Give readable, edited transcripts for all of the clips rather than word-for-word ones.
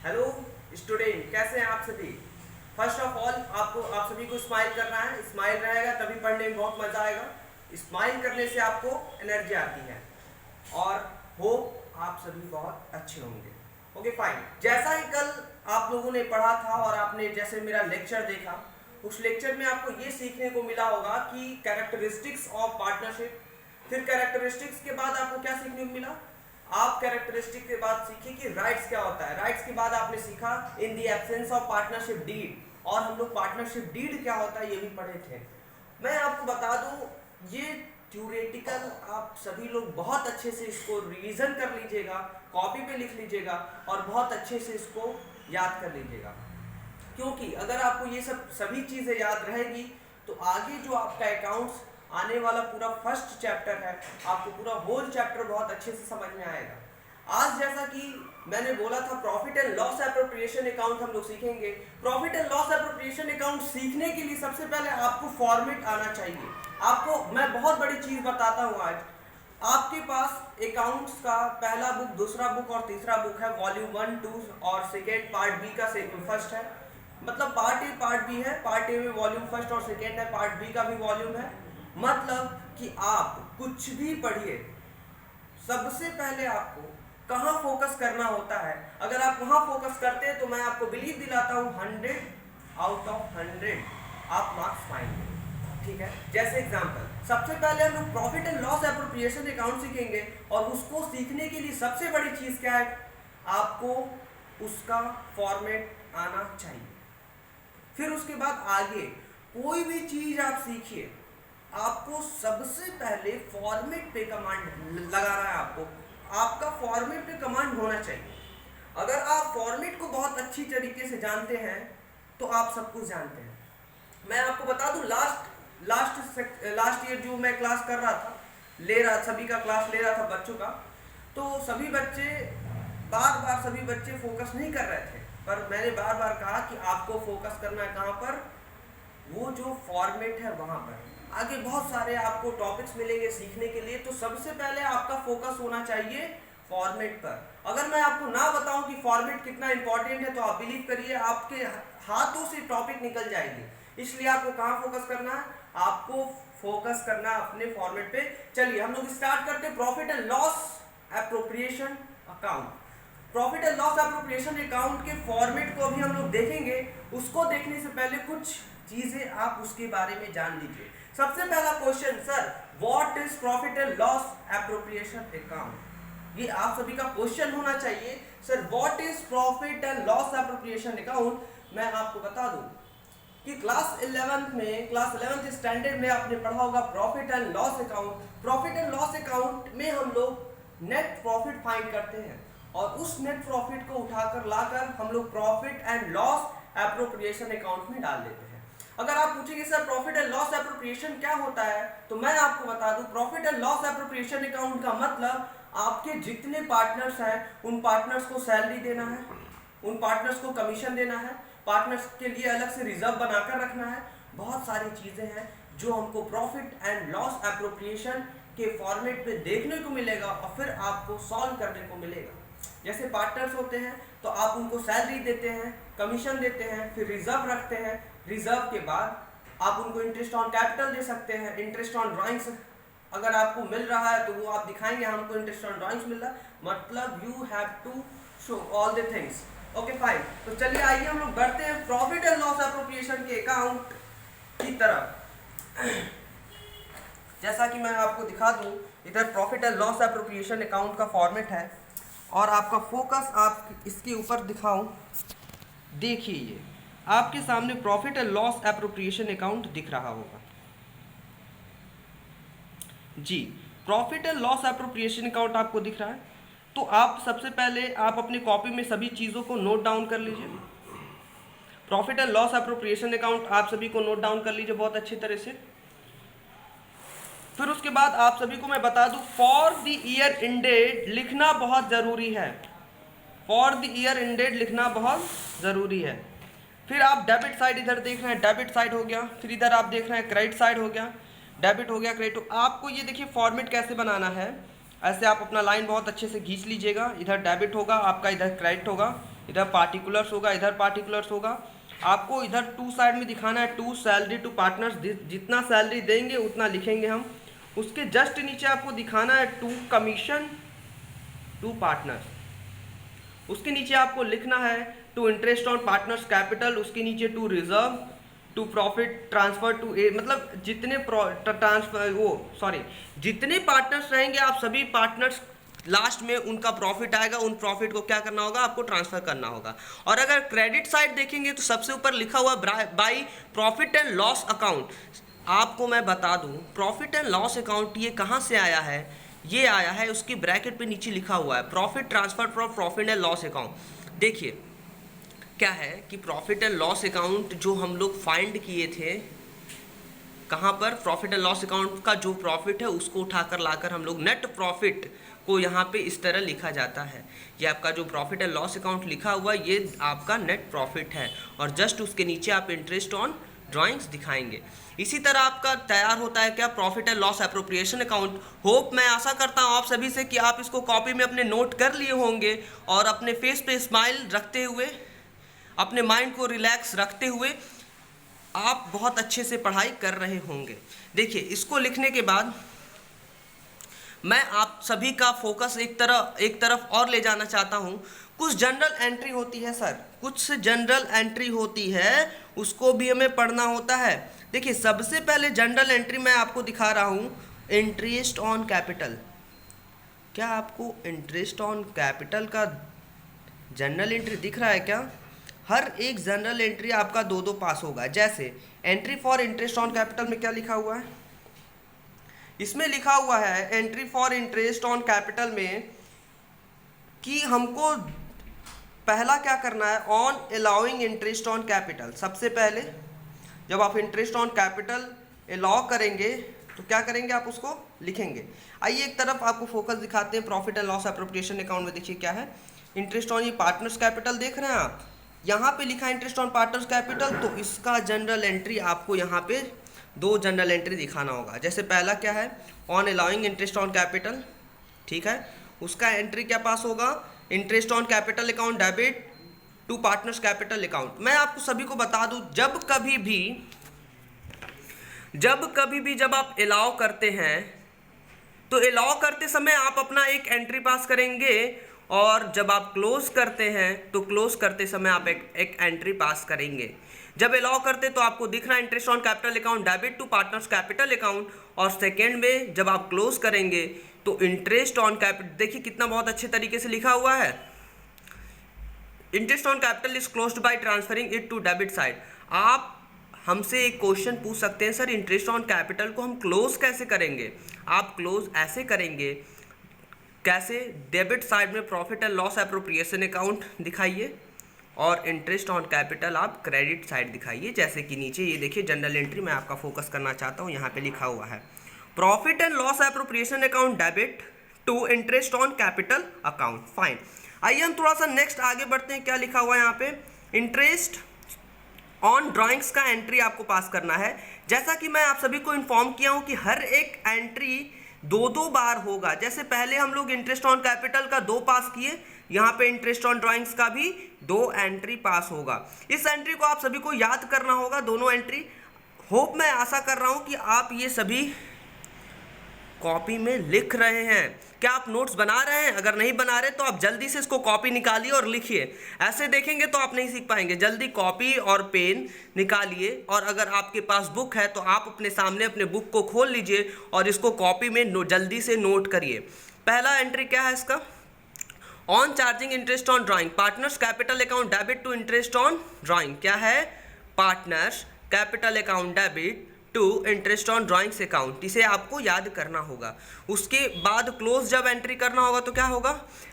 Hello student, कैसे हैं आप सभी। फर्स्ट ऑफ ऑल आप सभी को स्माइल करना है। स्माइल रहेगा तभी पढ़ने में बहुत मजा आएगा। स्माइल करने से आपको एनर्जी आती है और होप आप सभी बहुत अच्छे होंगे। Okay fine. जैसा ही कल आप लोगों ने पढ़ा था और आपने जैसे मेरा लेक्चर देखा, उस लेक्चर में आपको ये सीखने को मिला होगा कि कैरेक्टरिस्टिक्स ऑफ पार्टनरशिप। फिर कैरेक्टरिस्टिक्स के बाद आपको क्या सीखने को मिला, आप कैरेक्टरिस्टिक के बाद सीखे कि राइट्स क्या होता है। राइट्स के बाद आपने सीखा in the absence of partnership deed, और हम लोग पार्टनरशिप डीड क्या होता है ये भी पढ़े थे। मैं आपको बता दूं, ये थ्योरेटिकल आप सभी लोग बहुत अच्छे से इसको रिवीजन कर लीजिएगा, कॉपी पे लिख लीजिएगा और बहुत अच्छे से इसको याद कर लीजिएगा। क्योंकि अगर आपको ये सब सभी चीज़ें याद रहेगी तो आगे जो आपका अकाउंट्स आने वाला पूरा फर्स्ट चैप्टर है, आपको पूरा होल चैप्टर बहुत अच्छे से समझ में आएगा। आज जैसा कि मैंने बोला था, profit and loss appropriation account हम लोग सीखेंगे। Profit and loss appropriation account सीखने के लिए सबसे पहले आपको फॉर्मेट आना चाहिए। आपको मैं बहुत बड़ी चीज़ बताता हूँ आज। आपके पास अकाउंट्स का पहला बुक, दूसरा बुक और तीसरा बुक है। वॉल्यूम 1, 2 और सेकेंड पार्ट बी का फर्स्ट है, मतलब पार्ट ए पार्ट बी है। पार्ट ए में वॉल्यूम फर्स्ट और सेकेंड है, पार्ट बी का भी वॉल्यूम है। मतलब कि आप कुछ भी पढ़िए, सबसे पहले आपको कहाँ फोकस करना होता है। अगर आप वहाँ फोकस करते हैं तो मैं आपको बिलीव दिलाता हूँ 100 आउट ऑफ 100 आप मार्क्स पाएंगे। ठीक है, जैसे एग्जांपल, सबसे पहले हम लोग profit and loss appropriation account सीखेंगे और उसको सीखने के लिए सबसे बड़ी चीज़ क्या है, आपको उसका फॉर्मेट आना चाहिए। फिर उसके बाद आगे कोई भी चीज़ आप सीखिए, आपको सबसे पहले फॉर्मेट पे कमांड लगाना है। आपका फॉर्मेट पे कमांड होना चाहिए। अगर आप फॉर्मेट को बहुत अच्छी तरीके से जानते हैं तो आप सब कुछ जानते हैं। मैं आपको बता दूं, लास्ट ईयर जो मैं क्लास कर रहा था, सभी का क्लास ले रहा था बच्चों का, तो सभी बच्चे फोकस नहीं कर रहे थे। पर मैंने बार बार कहा कि आपको फोकस करना है कहाँ पर, वो जो फॉर्मेट है वहाँ पर। आगे बहुत सारे आपको टॉपिक्स मिलेंगे सीखने के लिए, तो सबसे पहले आपका फोकस होना चाहिए फॉर्मेट पर। अगर मैं आपको ना बताऊं कि फॉर्मेट कितना इंपॉर्टेंट है तो आप बिलीव करिए आपके हाथों से टॉपिक निकल जाएगी। इसलिए आपको कहाँ फोकस करना है, आपको फोकस करना अपने फॉर्मेट पे। चलिए हम लोग स्टार्ट करते हैं profit and loss appropriation account. Profit and loss appropriation account के फॉर्मेट को अभी हम लोग देखेंगे। उसको देखने से पहले कुछ चीजें आप उसके बारे में जान लीजिए। सबसे पहला question, sir what is profit and loss appropriation account, ये आप सभी का क्वेश्चन होना चाहिए। Sir what is profit and loss appropriation account. मैं आपको बता दूं कि क्लास 11th स्टैंडर्ड में आपने पढ़ा होगा profit and loss account. Profit and loss account में हम लोग नेट प्रॉफिट फाइंड करते हैं और उस नेट प्रॉफिट को उठाकर लाकर हम लोग profit and loss appropriation account में डाल देते हैं। अगर आप पूछेंगे sir profit and loss appropriation क्या होता है, तो मैं आपको बता दूं profit and loss appropriation account का मतलब आपके जितने पार्टनर्स हैं उन पार्टनर्स को सैलरी देना है, उन पार्टनर्स को कमीशन देना है, पार्टनर्स के लिए अलग से रिजर्व बनाकर रखना है। बहुत सारी चीजें हैं जो हमको प्रॉफिट एंड लॉस एप्रोप्रिएशन के फॉर्मेट में देखने को मिलेगा और फिर आपको सॉल्व करने को मिलेगा। जैसे पार्टनर्स होते हैं तो आप उनको सैलरी देते हैं, कमीशन देते हैं, फिर रिजर्व रखते हैं। रिजर्व के बाद आप उनको इंटरेस्ट ऑन कैपिटल दे सकते हैं, इंटरेस्ट ऑन ड्राइंग्स अगर आपको मिल रहा है तो वो आप दिखाएंगे हमको इंटरेस्ट ऑन ड्राइंग्स मिल रहा है, मतलब you have to show all the things. Okay fine, तो चलिए आइए हम लोग बढ़ते हैं प्रॉफिट एंड लॉस एप्रोप्रिएशन के अकाउंट की तरफ। जैसा कि मैं आपको दिखा दूं, इधर profit and loss appropriation account का फॉर्मेट है और आपका फोकस आप इसके ऊपर दिखाऊं, देखिए ये आपके सामने profit and loss appropriation account दिख रहा होगा जी। Profit and loss appropriation account आपको दिख रहा है, तो आप सबसे पहले आप अपनी कॉपी में सभी चीज़ों को नोट डाउन कर लीजिए। Profit and loss appropriation account आप सभी को नोट डाउन कर लीजिए बहुत अच्छी तरह से। फिर उसके बाद आप सभी को मैं बता दूं, फॉर द ईयर इंडेड लिखना बहुत ज़रूरी है। फॉर द ईयर इंडेड लिखना बहुत ज़रूरी है। फिर आप डेबिट साइड इधर देख रहे हैं, डेबिट साइड हो गया। फिर इधर आप देख रहे हैं क्रेडिट साइड हो गया, डेबिट हो गया, क्रेडिट। आपको ये देखिए फॉर्मेट कैसे बनाना है, ऐसे आप अपना लाइन बहुत अच्छे से खींच लीजिएगा। इधर डेबिट होगा आपका, इधर क्रेडिट होगा, इधर पार्टिकुलर्स होगा, इधर पार्टिकुलर्स होगा। आपको इधर टू साइड में दिखाना है, टू सैलरी टू पार्टनर्स, जितना सैलरी देंगे उतना लिखेंगे हम। उसके जस्ट नीचे आपको दिखाना है टू कमीशन टू पार्टनर्स। उसके नीचे आपको लिखना है to interest on partners capital, उसके नीचे to reserve to profit transfer to a, मतलब जितने जितने पार्टनर्स रहेंगे आप सभी पार्टनर्स लास्ट में उनका प्रॉफिट आएगा, उन प्रॉफिट को क्या करना होगा, आपको ट्रांसफर करना होगा। और अगर क्रेडिट साइड देखेंगे तो सबसे ऊपर लिखा हुआ by profit and loss account. आपको मैं बता दूं प्रॉफिट एंड लॉस अकाउंट ये कहाँ से आया है, ये आया है उसकी ब्रैकेट पे नीचे लिखा हुआ है profit transfer from profit and loss account. देखिए क्या है कि प्रॉफिट एंड लॉस अकाउंट जो हम लोग फाइंड किए थे, कहाँ पर, प्रॉफिट एंड लॉस अकाउंट का जो प्रॉफिट है उसको उठाकर लाकर हम लोग नेट प्रॉफिट को यहाँ पे इस तरह लिखा जाता है। ये आपका जो प्रॉफिट एंड लॉस अकाउंट लिखा हुआ ये आपका नेट प्रॉफिट है, और जस्ट उसके नीचे आप इंटरेस्ट ऑन ड्राइंग्स दिखाएंगे। इसी तरह आपका तैयार होता है क्या, profit and loss appropriation account. Hope मैं आशा करता हूँ आप सभी से कि आप इसको कॉपी में अपने नोट कर लिए होंगे और अपने फेस पे स्माइल रखते हुए, अपने माइंड को रिलैक्स रखते हुए आप बहुत अच्छे से पढ़ाई कर रहे होंगे। देखिए इसको लिखने के बाद मैं आप सभी का फोकस एक तरफ और ले जाना चाहता हूं। कुछ जनरल एंट्री होती है सर, कुछ जनरल एंट्री होती है, उसको भी हमें पढ़ना होता है। देखिए सबसे पहले जनरल एंट्री मैं आपको दिखा रहा हूं, इंटरेस्ट ऑन कैपिटल। क्या आपको इंटरेस्ट ऑन कैपिटल का जनरल एंट्री दिख रहा है क्या? हर एक जनरल एंट्री आपका 2-2 पास होगा। जैसे entry for interest on capital में क्या लिखा हुआ है, इसमें लिखा हुआ है entry for interest on capital में कि हमको पहला क्या करना है, on allowing interest on capital. सबसे पहले जब आप इंटरेस्ट ऑन कैपिटल अलाउ करेंगे तो क्या करेंगे, आप उसको लिखेंगे। आइए एक तरफ आपको फोकस दिखाते हैं profit and loss appropriation account में। देखिए क्या है, इंटरेस्ट ऑन ये पार्टनर्स कैपिटल देख रहे हैं आप, यहाँ पे लिखा है इंटरेस्ट ऑन पार्टनर्स कैपिटल, तो इसका जनरल एंट्री आपको यहाँ पे 2 जनरल एंट्री दिखाना होगा। जैसे पहला क्या है, on allowing interest on capital, ठीक है, उसका एंट्री क्या पास होगा, interest on capital account debit to partners capital account. मैं आपको सभी को बता दूं जब कभी भी जब आप अलाउ करते हैं तो अलाउ करते समय आप अपना एक एंट्री पास करेंगे, और जब आप क्लोज करते हैं तो क्लोज करते समय आप एक एंट्री पास करेंगे। जब अलाउ करते तो आपको दिख रहा है interest on capital account debit to partners capital account, और सेकेंड में जब आप क्लोज करेंगे तो इंटरेस्ट ऑन कैपिटल, देखिए कितना बहुत अच्छे तरीके से लिखा हुआ है, interest on capital is closed by transferring it to debit side. आप हमसे एक क्वेश्चन पूछ सकते हैं, सर इंटरेस्ट ऑन कैपिटल को हम क्लोज कैसे करेंगे? आप क्लोज ऐसे करेंगे, कैसे, डेबिट साइड में profit and loss appropriation account दिखाइए और इंटरेस्ट ऑन कैपिटल आप क्रेडिट साइड दिखाइए। जैसे कि नीचे ये देखिए जनरल एंट्री में आपका फोकस करना चाहता हूँ, यहाँ पे लिखा हुआ है profit and loss appropriation account debit to interest on capital account. Fine, आइए हम थोड़ा सा नेक्स्ट आगे बढ़ते हैं। क्या लिखा हुआ है यहाँ पे, इंटरेस्ट ऑन ड्राइंग्स का एंट्री आपको पास करना है। जैसा कि मैं आप सभी को इन्फॉर्म किया हूँ कि हर एक एंट्री 2-2 बार होगा। जैसे पहले हम लोग इंटरेस्ट ऑन कैपिटल का 2 पास किए, यहाँ पे इंटरेस्ट ऑन ड्राइंग्स का भी 2 एंट्री पास होगा। इस एंट्री को आप सभी को याद करना होगा, दोनों एंट्री। होप मैं आशा कर रहा हूँ कि आप ये सभी कॉपी में लिख रहे हैं। क्या आप नोट्स बना रहे हैं? अगर नहीं बना रहे तो आप जल्दी से इसको कॉपी निकालिए और लिखिए। ऐसे देखेंगे तो आप नहीं सीख पाएंगे। जल्दी कॉपी और पेन निकालिए, और अगर आपके पास बुक है तो आप अपने सामने अपने बुक को खोल लीजिए और इसको कॉपी में जल्दी से नोट करिए। पहला एंट्री क्या है इसका, on charging interest on drawing partners capital account debit to interest on drawing. क्या है, partners capital account debit to interest on drawings account. इसे आपको याद करना होगा। उसके बाद क्लोज जब एंट्री करना होगा तो क्या होगा,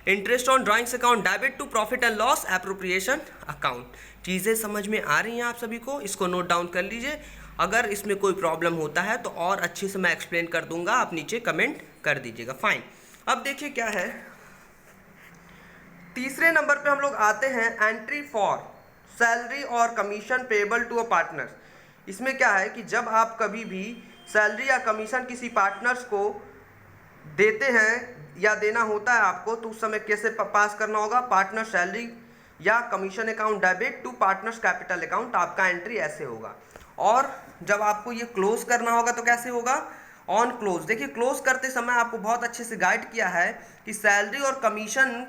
interest on drawings account debit to profit and loss appropriation account. चीज़ें समझ में आ रही हैं आप सभी को? इसको नोट डाउन कर लीजिए। अगर इसमें कोई प्रॉब्लम होता है तो और अच्छे से मैं एक्सप्लेन कर दूंगा, आप नीचे कमेंट कर दीजिएगा। फाइन, अब देखिए क्या है, तीसरे नंबर पे हम लोग आते हैं, एंट्री फॉर सैलरी और commission payable to a partner. इसमें क्या है कि जब आप कभी भी सैलरी या कमीशन किसी पार्टनर्स को देते हैं या देना होता है आपको, तो उस समय कैसे पास करना होगा, पार्टनर सैलरी या commission account debit to partners capital account, आपका एंट्री ऐसे होगा। और जब आपको ये क्लोज करना होगा तो कैसे होगा, ऑन क्लोज। देखिए क्लोज करते समय आपको बहुत अच्छे से गाइड किया है कि सैलरी और कमीशन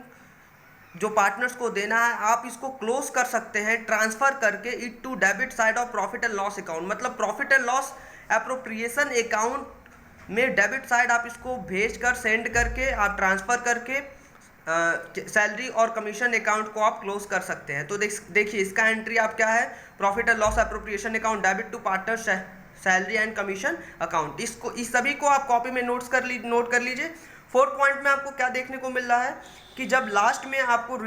जो पार्टनर्स को देना है आप इसको क्लोज कर सकते हैं ट्रांसफर करके it to debit side of profit and loss account. मतलब profit and loss appropriation account में डेबिट साइड आप इसको भेज कर सेंड करके आप ट्रांसफर करके सैलरी और कमीशन अकाउंट को आप क्लोज कर सकते हैं। तो देखिए इसका एंट्री आप क्या है, profit and loss appropriation account debit to partner salary and commission account. इसको इस सभी को आप कॉपी में नोट कर लीजिए। 4th पॉइंट में आपको क्या देखने को मिल रहा है कि जब लास्ट में आपको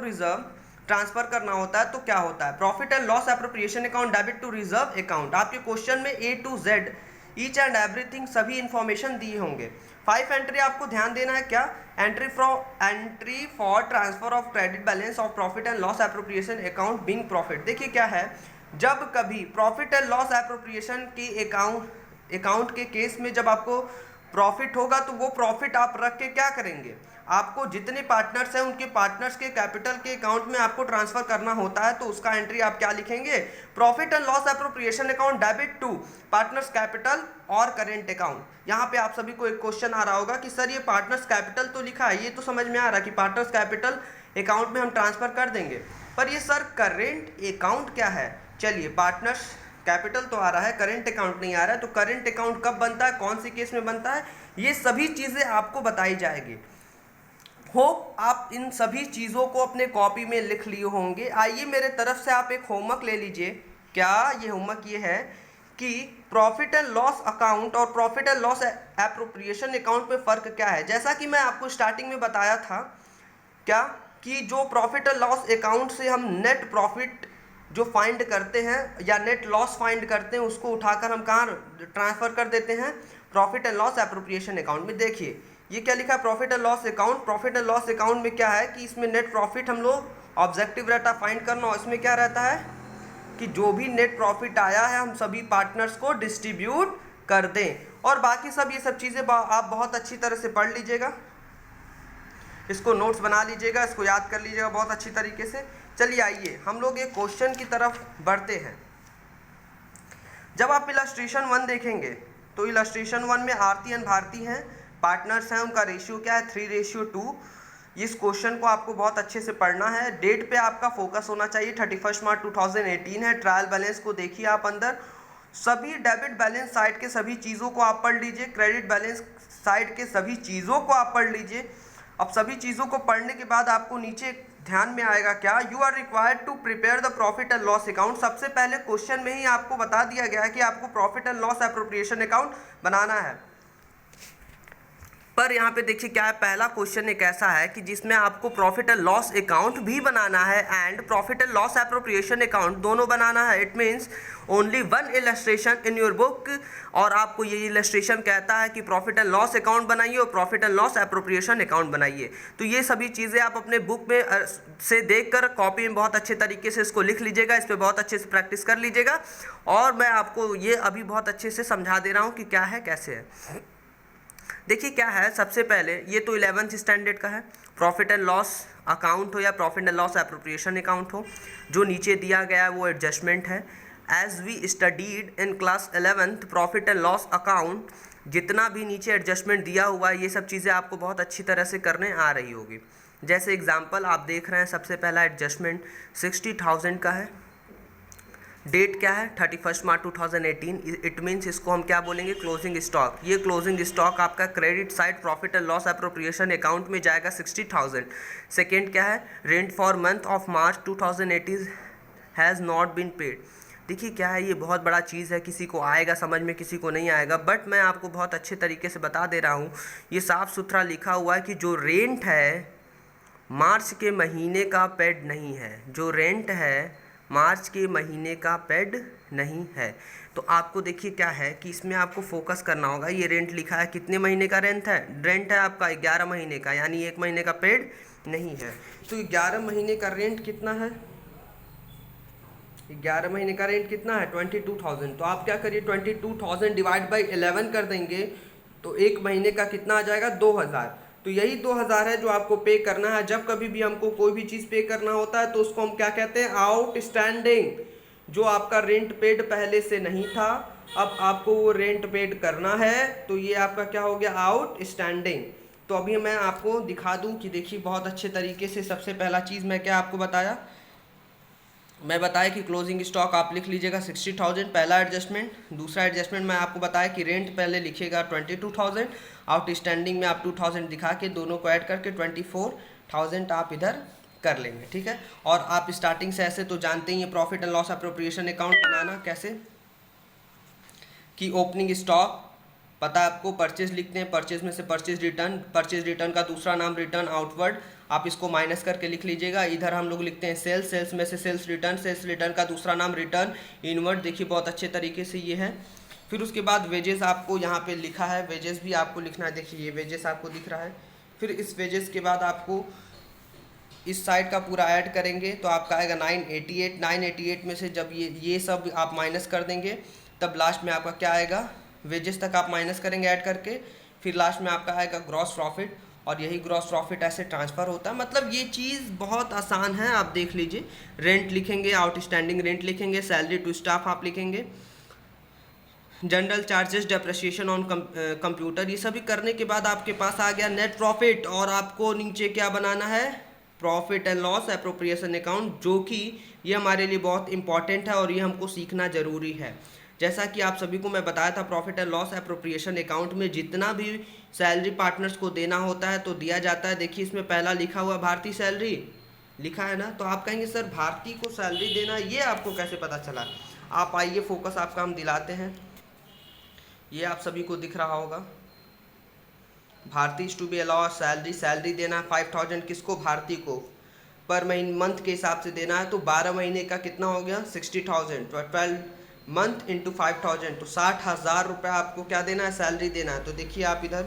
रिजर्व ट्रांसफर करना होता है तो क्या होता है, profit and loss appropriation account debit to reserve account. आपके क्वेश्चन में A to Z each and everything सभी इंफॉर्मेशन दिए होंगे। 5 एंट्री आपको ध्यान देना है, क्या, entry for transfer of credit balance of profit and loss appropriation account being profit. देखिए क्या है, जब कभी प्रॉफिट एंड लॉस एप्रोप्रिएशन की अकाउंट के केस में जब आपको प्रॉफिट होगा तो वो प्रॉफिट आप रख के क्या करेंगे, आपको जितने पार्टनर्स हैं उनके पार्टनर्स के कैपिटल के अकाउंट में आपको ट्रांसफर करना होता है। तो उसका एंट्री आप क्या लिखेंगे, profit and loss appropriation account debit to partners capital और करेंट अकाउंट। यहाँ पे आप सभी को एक क्वेश्चन आ रहा होगा कि सर ये पार्टनर्स कैपिटल तो लिखा है, ये तो समझ में आ रहा है कि पार्टनर्स कैपिटल अकाउंट में हम ट्रांसफर कर देंगे, पर ये सर करेंट अकाउंट क्या है। चलिए पार्टनर्स कैपिटल तो आ रहा है, करेंट अकाउंट नहीं आ रहा है, तो करेंट अकाउंट कब बनता है, कौन सी केस में बनता है, ये सभी चीज़ें आपको बताई जाएगी। होप आप इन सभी चीज़ों को अपने कॉपी में लिख लिए होंगे। आइए मेरे तरफ से आप एक होमवर्क ले लीजिए। क्या ये होमवर्क ये है कि प्रॉफिट एंड लॉस अकाउंट और profit and loss appropriation account में फ़र्क क्या है। जैसा कि मैं आपको स्टार्टिंग में बताया था क्या कि जो प्रॉफिट एंड लॉस अकाउंट से हम नेट प्रॉफिट जो फाइंड करते हैं या नेट लॉस फाइंड करते हैं उसको उठाकर हम कहाँ ट्रांसफ़र कर देते हैं, profit and loss appropriation account में। देखिए ये क्या लिखा है, profit and loss account. Profit and loss account में क्या है कि इसमें नेट प्रॉफिट हम लोग ऑब्जेक्टिव रहता है फाइंड करना, और इसमें क्या रहता है कि जो भी नेट प्रॉफिट आया है हम सभी पार्टनर्स को डिस्ट्रीब्यूट कर दें। और बाकी सब ये सब चीज़ें आप बहुत अच्छी तरह से पढ़ लीजिएगा, इसको नोट्स बना लीजिएगा, इसको याद कर लीजिएगा बहुत अच्छी तरीके से। चलिए आइए हम लोग एक क्वेश्चन की तरफ बढ़ते हैं। जब आप इलस्ट्रेशन 1 देखेंगे तो इलस्ट्रेशन 1 में आरती एंड भारती हैं, पार्टनर्स हैं, उनका रेशियो क्या है 3:2। इस क्वेश्चन को आपको बहुत अच्छे से पढ़ना है। डेट पे आपका फोकस होना चाहिए, 31 मार्च 2018 है। ट्रायल बैलेंस को देखिए आप अंदर, सभी डेबिट बैलेंस साइड के सभी चीज़ों को आप पढ़ लीजिए, क्रेडिट बैलेंस साइड के सभी चीज़ों को आप पढ़ लीजिए। अब सभी चीज़ों को पढ़ने के बाद आपको नीचे ध्यान में आएगा क्या, you are required to prepare the profit and loss account. सबसे पहले क्वेश्चन में ही आपको बता दिया गया है कि आपको profit and loss appropriation account बनाना है। पर यहाँ पे देखिए क्या है, पहला क्वेश्चन एक ऐसा है कि जिसमें आपको प्रॉफिट एंड लॉस अकाउंट भी बनाना है and profit and loss appropriation account दोनों बनाना है। It means only 1 illustration in your book, और आपको ये इलस्ट्रेशन कहता है कि प्रॉफिट एंड लॉस अकाउंट बनाइए और profit and loss appropriation account बनाइए। तो ये सभी चीज़ें आप अपने बुक में से देखकर कॉपी में बहुत अच्छे तरीके से इसको लिख लीजिएगा, इस पर बहुत अच्छे से प्रैक्टिस कर लीजिएगा। और मैं आपको ये अभी बहुत अच्छे से समझा दे रहा हूँ कि क्या है कैसे है। देखिए क्या है, सबसे पहले ये तो 11th स्टैंडर्ड का है, प्रॉफिट एंड लॉस अकाउंट हो या profit and loss appropriation account हो, जो नीचे दिया गया है वो एडजस्टमेंट है। As we studied in class 11th profit and loss account, जितना भी नीचे एडजस्टमेंट दिया हुआ है ये सब चीज़ें आपको बहुत अच्छी तरह से करने आ रही होगी। जैसे एग्जांपल आप देख रहे हैं, सबसे पहला एडजस्टमेंट 60,000 का है, डेट क्या है 31 मार्च 2018। इट मीन्स इसको हम क्या बोलेंगे, क्लोजिंग स्टॉक। ये क्लोजिंग स्टॉक आपका credit side profit and loss appropriation account में जाएगा 60,000। सेकेंड क्या है, rent for month of March 2018 has not been paid. देखिए क्या है, ये बहुत बड़ा चीज़ है, किसी को आएगा समझ में किसी को नहीं आएगा, बट मैं आपको बहुत अच्छे तरीके से बता दे रहा हूँ। ये साफ़ सुथरा लिखा हुआ है कि जो रेंट है मार्च के महीने का पेड नहीं है, जो रेंट है मार्च के महीने का पेड नहीं है। तो आपको देखिए क्या है कि इसमें आपको फोकस करना होगा। ये रेंट लिखा है, कितने महीने का रेंट है आपका 11 महीने का, यानी 1 महीने का पेड नहीं है। तो 11 महीने का रेंट कितना है, 11 महीने का रेंट कितना है 22,000। तो आप क्या करिए 22,000 डिवाइड बाई 11 कर देंगे तो 1 महीने का कितना आ जाएगा 2,000। तो यही 2000 है जो आपको पे करना है। जब कभी भी हमको कोई भी चीज़ पे करना होता है तो उसको हम क्या कहते हैं, आउटस्टैंडिंग। जो आपका रेंट पेड पहले से नहीं था, अब आपको वो रेंट पेड करना है, तो ये आपका क्या हो गया, आउटस्टैंडिंग। तो अभी मैं आपको दिखा दूं कि देखिए बहुत अच्छे तरीके से। सबसे पहला चीज़ मैं क्या आपको बताया, मैं बताया कि क्लोजिंग स्टॉक आप लिख लीजिएगा 60,000, पहला एडजस्टमेंट। दूसरा एडजस्टमेंट मैं आपको बताया कि रेंट पहले लिखिएगा 22,000, आउटस्टैंडिंग में आप 2,000 दिखा के दोनों को ऐड करके 24,000 आप इधर कर लेंगे, ठीक है। और आप स्टार्टिंग से ऐसे तो जानते ही हैं profit and loss appropriation account बनाना कैसे, कि ओपनिंग स्टॉक पता है आपको, परचेज लिखते हैं, परचेज में से परचेज रिटर्न का दूसरा नाम रिटर्न आउटवर्ड, आप इसको माइनस करके लिख लीजिएगा। इधर हम लोग लिखते हैं सेल्स में से सेल्स रिटर्न का दूसरा नाम रिटर्न इनवर्ड, देखिए बहुत अच्छे तरीके से ये है। फिर उसके बाद वेजेस आपको यहाँ पे लिखा है, वेजेस भी आपको लिखना है, देखिए ये वेजेस आपको दिख रहा है। फिर इस वेजेस के बाद आपको इस साइड का पूरा ऐड करेंगे तो आपका आएगा 988 में से जब ये सब आप माइनस कर देंगे तब लास्ट में आपका क्या आएगा, वेजेस तक आप माइनस करेंगे ऐड करके, फिर लास्ट में आपका आएगा ग्रॉस प्रॉफिट, और यही ग्रॉस प्रॉफिट ऐसे ट्रांसफ़र होता है। मतलब ये चीज़ बहुत आसान है, आप देख लीजिए। रेंट लिखेंगे, आउटस्टैंडिंग रेंट लिखेंगे, सैलरी टू स्टाफ आप लिखेंगे, general charges, depreciation on computer, ये सभी करने के बाद आपके पास आ गया नेट प्रॉफिट। और आपको नीचे क्या बनाना है, profit and loss appropriation account, जो कि ये हमारे लिए बहुत इंपॉर्टेंट है और ये हमको सीखना ज़रूरी है। जैसा कि आप सभी को मैं बताया था, profit and loss appropriation account में जितना भी सैलरी पार्टनर्स को देना होता है तो दिया जाता है। देखिए इसमें पहला लिखा हुआ भारतीय सैलरी लिखा है ना, तो आप कहेंगे सर भारतीय को सैलरी देना ये आपको कैसे पता चला। आप आइए, फोकस आपका हम दिलाते हैं। ये आप सभी को दिख रहा होगा, भारतीय टू बी अलाउ सैलरी देना 5,000 किसको, भारतीय को, पर महीने मंथ के हिसाब से देना है। तो 12 महीने का कितना हो गया, 60,000, 12 मंथ इंटू 5,000, तो 60,000 रुपये आपको क्या देना है, सैलरी देना है। तो देखिए आप इधर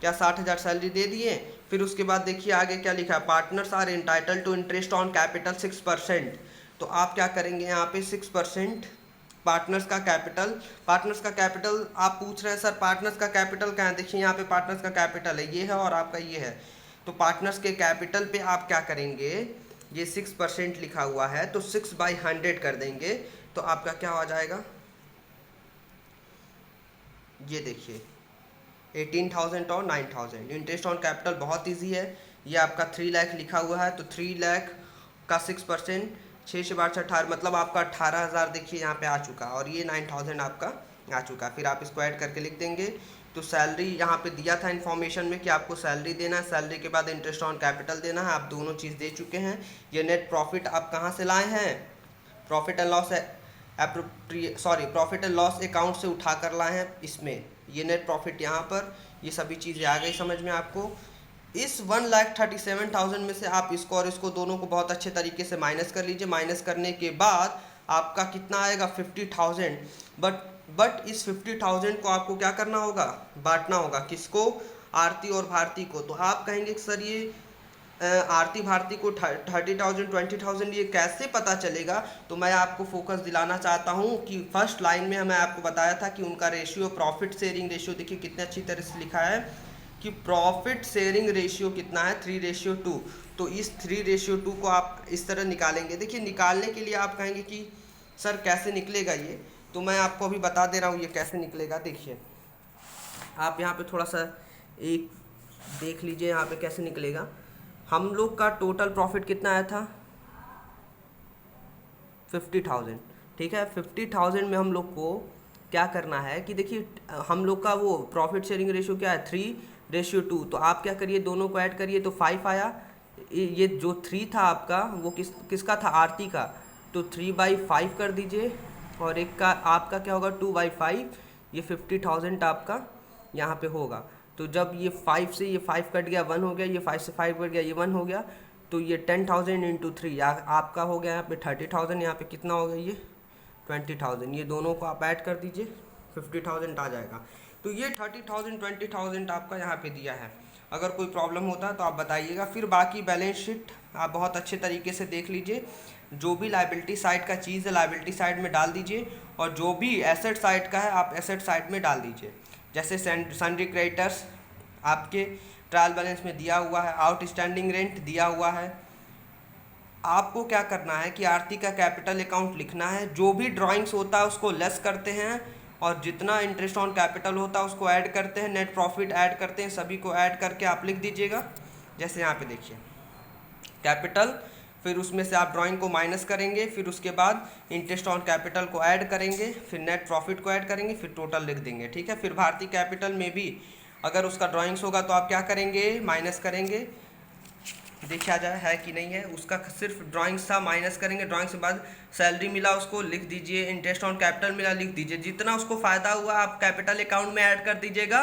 क्या 60,000 सैलरी दे दिए। फिर उसके बाद देखिए आगे क्या लिखा है, partners are entitle to interest on capital 6%। तो आप क्या करेंगे यहाँ पे 6% पार्टनर्स का कैपिटल आप पूछ रहे हैं सर पार्टनर्स का कैपिटल कहाँ है, देखिए यहाँ पे पार्टनर्स का कैपिटल है, ये है और आपका ये है। तो पार्टनर्स के कैपिटल पे आप क्या करेंगे, ये 6% लिखा हुआ है तो 6/100 कर देंगे, तो आपका क्या हो जाएगा, ये देखिए 18,000 और 9,000। इंटरेस्ट ऑन कैपिटल बहुत ईजी है, ये आपका 3 लाख लिखा हुआ है, तो 3 लाख का 6%, 6 से 12 18, मतलब आपका 18,000 देखिए यहाँ पे आ चुका, और ये 9,000 आपका आ चुका। फिर आप इसको ऐड करके लिख देंगे। तो सैलरी यहाँ पे दिया था इन्फॉर्मेशन में कि आपको सैलरी देना है, सैलरी के बाद इंटरेस्ट ऑन कैपिटल देना है, आप दोनों चीज़ दे चुके हैं। ये नेट प्रॉफिट आप कहाँ से लाए हैं, प्रॉफिट एंड लॉस अकाउंट से उठा कर लाए हैं इसमें, ये नेट प्रॉफिट यहाँ पर, ये सभी चीज़ें आ गई समझ में आपको। इस 1,37,000 में से आप इसको और इसको दोनों को बहुत अच्छे तरीके से माइनस कर लीजिए। माइनस करने के बाद आपका कितना आएगा, 50,000। बट इस 50,000 को आपको क्या करना होगा, बांटना होगा, किसको, आरती और भारती को। तो आप कहेंगे सर ये आरती भारती को 30,000 20,000 ये कैसे पता चलेगा। तो मैं आपको फोकस दिलाना चाहता हूँ कि फर्स्ट लाइन में मैं आपको बताया था कि उनका रेशियो, प्रॉफिट शेयरिंग रेशियो, देखिए कितने अच्छी तरह से लिखा है कि प्रॉफिट शेयरिंग रेशियो कितना है, 3:2। तो इस 3:2 को आप इस तरह निकालेंगे। देखिए निकालने के लिए आप कहेंगे कि सर कैसे निकलेगा ये, तो मैं आपको अभी बता दे रहा हूँ ये कैसे निकलेगा। देखिए आप यहाँ पे थोड़ा सा एक देख लीजिए यहाँ पे कैसे निकलेगा। हम लोग का टोटल प्रॉफिट कितना आया था, 50,000, ठीक है। 50,000 में हम लोग को क्या करना है कि देखिए हम लोग का वो प्रॉफिट शेयरिंग रेशियो क्या है, 3:2। तो आप क्या करिए, दोनों को ऐड करिए तो 5 आया। ये जो 3 था आपका वो किसका था, आरती का, तो 3/5 कर दीजिए, और एक का आपका क्या होगा 2/5। ये 50,000 आपका यहाँ पे होगा। तो जब ये 5 से ये 5 कट गया 1 हो गया, ये 5 से 5 कट गया ये 1 हो गया, तो ये 10,000 इंटू 3 आपका हो गया यहाँ पे 30,000, यहाँ पे कितना हो गया ये 20,000। ये दोनों को आप ऐड कर दीजिए 50,000 आ जाएगा। तो ये 30,000 20,000 आपका यहाँ पे दिया है। अगर कोई प्रॉब्लम होता है तो आप बताइएगा। फिर बाकी बैलेंस शीट आप बहुत अच्छे तरीके से देख लीजिए, जो भी लाइबिलिटी साइड का चीज़ है लाइबिलिटी साइड में डाल दीजिए, और जो भी एसेट साइड का है आप एसेट साइड में डाल दीजिए। जैसे सन्ड्री क्रेडिटर्स आपके ट्रायल बैलेंस में दिया हुआ है, आउटस्टैंडिंग रेंट दिया हुआ है। आपको क्या करना है कि आरती का कैपिटल अकाउंट लिखना है, जो भी ड्राइंग्स होता है उसको लेस करते हैं और जितना इंटरेस्ट ऑन कैपिटल होता है उसको ऐड करते हैं, नेट प्रॉफिट ऐड करते हैं, सभी को ऐड करके आप लिख दीजिएगा। जैसे यहाँ पे देखिए कैपिटल, फिर उसमें से आप ड्राइंग को माइनस करेंगे, फिर उसके बाद इंटरेस्ट ऑन कैपिटल को ऐड करेंगे, फिर नेट प्रॉफिट को ऐड करेंगे, फिर टोटल लिख देंगे। ठीक है। फिर भारतीय कैपिटल में भी अगर उसका ड्राइंग्स होगा तो आप क्या करेंगे, माइनस करेंगे, देखा जाए है कि नहीं है, उसका सिर्फ ड्राइंग्स था, माइनस करेंगे, ड्राइंग्स के बाद सैलरी मिला उसको लिख दीजिए, इंटरेस्ट ऑन कैपिटल मिला लिख दीजिए, जितना उसको फ़ायदा हुआ आप कैपिटल अकाउंट में ऐड कर दीजिएगा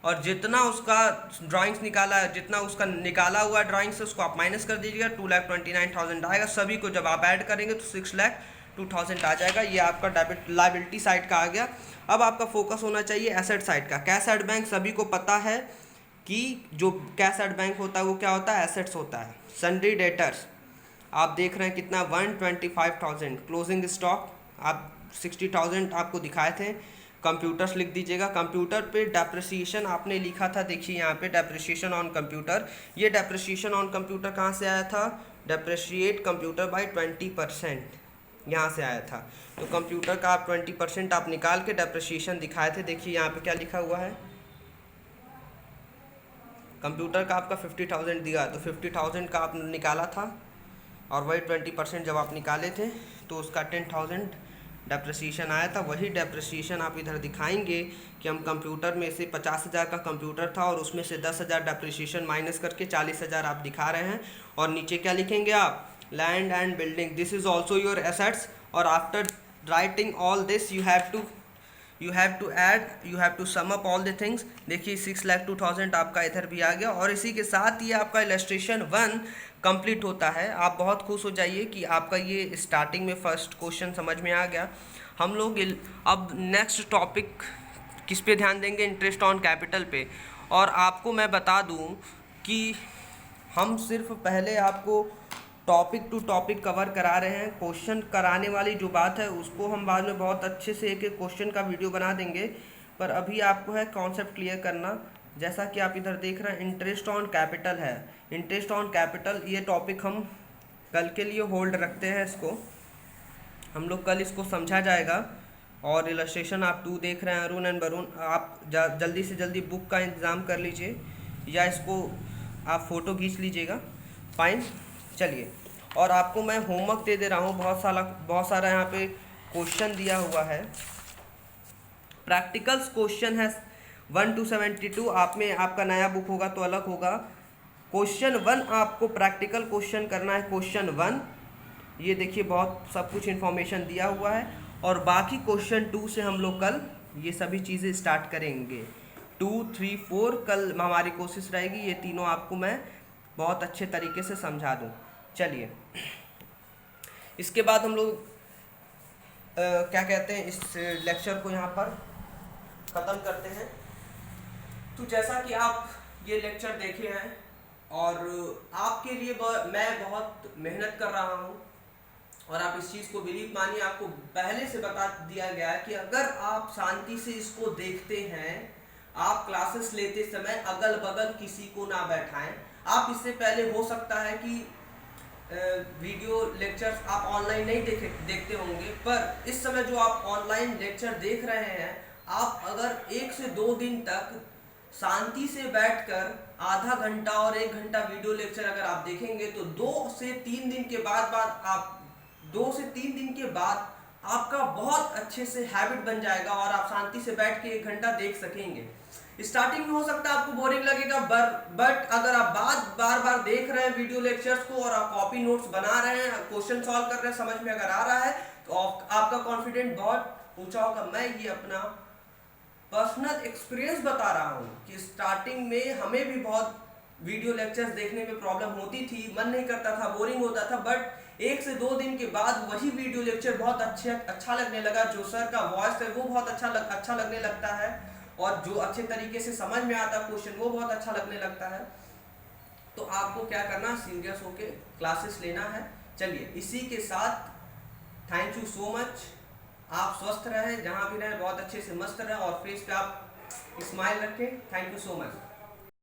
और जितना उसका ड्राइंग्स निकाला, जितना उसका निकाला हुआ ड्राइंग से उसको आप माइनस कर दीजिएगा। 2,29,000 आएगा। सभी को जब आप ऐड करेंगे तो 6,02,000 आ जाएगा। ये आपका डेबिट लायबिलिटी साइड का आ गया। अब आपका फोकस होना चाहिए एसेट साइड का। कैश एट बैंक सभी को पता है कि जो कैश एट बैंक होता है वो क्या होता है, एसेट्स होता है। सन्ड्री डेटर्स आप देख रहे हैं कितना, 125,000। क्लोजिंग स्टॉक आप 60,000 आपको दिखाए थे। कंप्यूटर्स लिख दीजिएगा। कंप्यूटर पे डेप्रिसिएशन आपने लिखा था, देखिए यहाँ पे डेप्रिसिएशन ऑन कंप्यूटर। ये डेप्रिसिएशन ऑन कंप्यूटर कहाँ से आया था, डेप्रिशिएट कंप्यूटर बाय 20%, यहाँ से आया था। तो कंप्यूटर का आप 20% आप निकाल के डेप्रिसिएशन दिखाए थे। देखिए यहाँ पे क्या लिखा हुआ है, कंप्यूटर का आपका 50,000 दिया तो 50,000 का आप निकाला था और वही 20% जब आप निकाले थे तो उसका 10,000 डेप्रिसिएशन आया था। वही डेप्रिसिएशन आप इधर दिखाएंगे कि हम कंप्यूटर में से 50,000 का कंप्यूटर था और उसमें से 10,000 डेप्रिसिएशन माइनस करके 40,000 आप दिखा रहे हैं। और नीचे क्या लिखेंगे आप, land and building, this is also your assets. और after writing all this you have to sum up all the things. देखिए 6,02,000 आपका इधर भी आ गया। और इसी के साथ ये आपका इलस्ट्रेशन 1 कंप्लीट होता है। आप बहुत खुश हो जाइए कि आपका ये स्टार्टिंग में फर्स्ट क्वेश्चन समझ में आ गया। हम लोग अब नेक्स्ट टॉपिक किस पे ध्यान देंगे, इंटरेस्ट ऑन कैपिटल पे। और आपको मैं बता दूं कि हम सिर्फ पहले आपको टॉपिक टू टॉपिक कवर करा रहे हैं। क्वेश्चन कराने वाली जो बात है उसको हम बाद में बहुत अच्छे से एक एक क्वेश्चन का वीडियो बना देंगे, पर अभी आपको है कॉन्सेप्ट क्लियर करना। जैसा कि आप इधर देख रहे हैं इंटरेस्ट ऑन कैपिटल है। इंटरेस्ट ऑन कैपिटल ये टॉपिक हम कल के लिए होल्ड रखते हैं, इसको हम लोग कल इसको समझा जाएगा। और इलस्ट्रेशन आप 2 देख रहे हैं, अरुण एंड वरुण, आप जल्दी से जल्दी बुक का इंतज़ाम कर लीजिए या इसको आप फ़ोटो खींच लीजिएगा। फाइन, चलिए। और आपको मैं होमवर्क दे दे रहा हूँ, बहुत सारा यहाँ पे क्वेश्चन दिया हुआ है। प्रैक्टिकल्स क्वेश्चन है 1 to 72। आप में आपका नया बुक होगा तो अलग होगा। क्वेश्चन 1 आपको प्रैक्टिकल क्वेश्चन करना है, क्वेश्चन 1। ये देखिए बहुत सब कुछ इन्फॉर्मेशन दिया हुआ है। और बाकी क्वेश्चन 2 से हम लोग कल ये सभी चीज़ें स्टार्ट करेंगे। 2, 3, 4 कल हमारी कोशिश रहेगी ये तीनों आपको मैं बहुत अच्छे तरीके से समझा दूँ। चलिए, इसके बाद हम लोग क्या कहते हैं, इस लेक्चर को यहाँ पर ख़त्म करते हैं। तो जैसा कि आप ये लेक्चर देखे हैं और आपके लिए मैं बहुत मेहनत कर रहा हूँ और आप इस चीज़ को बिलीव मानिए, आपको पहले से बता दिया गया है कि अगर आप शांति से इसको देखते हैं, आप क्लासेस लेते समय अगल बगल किसी को ना बैठाएं। आप इससे पहले हो सकता है कि वीडियो लेक्चर्स आप ऑनलाइन नहीं देखते होंगे, पर इस समय जो आप ऑनलाइन लेक्चर देख रहे हैं, आप अगर 1 से 2 दिन तक शांति से बैठकर आधा घंटा और 1 घंटा वीडियो लेक्चर अगर आप देखेंगे तो 2 से 3 दिन के बाद आपका बहुत अच्छे से हैबिट बन जाएगा और आप शांति से बैठ के 1 घंटा देख सकेंगे। स्टार्टिंग में हो सकता है आपको बोरिंग लगेगा, बट अगर आप बार बार देख रहे हैं वीडियो लेक्चर्स को और आप कॉपी नोट्स बना रहे हैं, क्वेश्चन सॉल्व कर रहे हैं, समझ में अगर आ रहा है तो आपका कॉन्फिडेंस बहुत ऊंचा होगा। मैं ये अपना पर्सनल एक्सपीरियंस बता रहा हूँ कि स्टार्टिंग में हमें भी बहुत वीडियो लेक्चर्स देखने में प्रॉब्लम होती थी, मन नहीं करता था, बोरिंग होता था, बट 1 से 2 दिन के बाद वही वीडियो लेक्चर बहुत अच्छा लगने लगा। जो सर का वॉइस है वो बहुत अच्छा लगने लगता है और जो अच्छे तरीके से समझ में आता क्वेश्चन वो बहुत अच्छा लगने लगता है। तो आपको क्या करना, सीरियस होके क्लासेस लेना है। चलिए, इसी के साथ थैंक यू सो मच। आप स्वस्थ रहें, जहाँ भी रहें बहुत अच्छे से मस्त रहें और फेस पे आप स्माइल रखें। Thank you so much.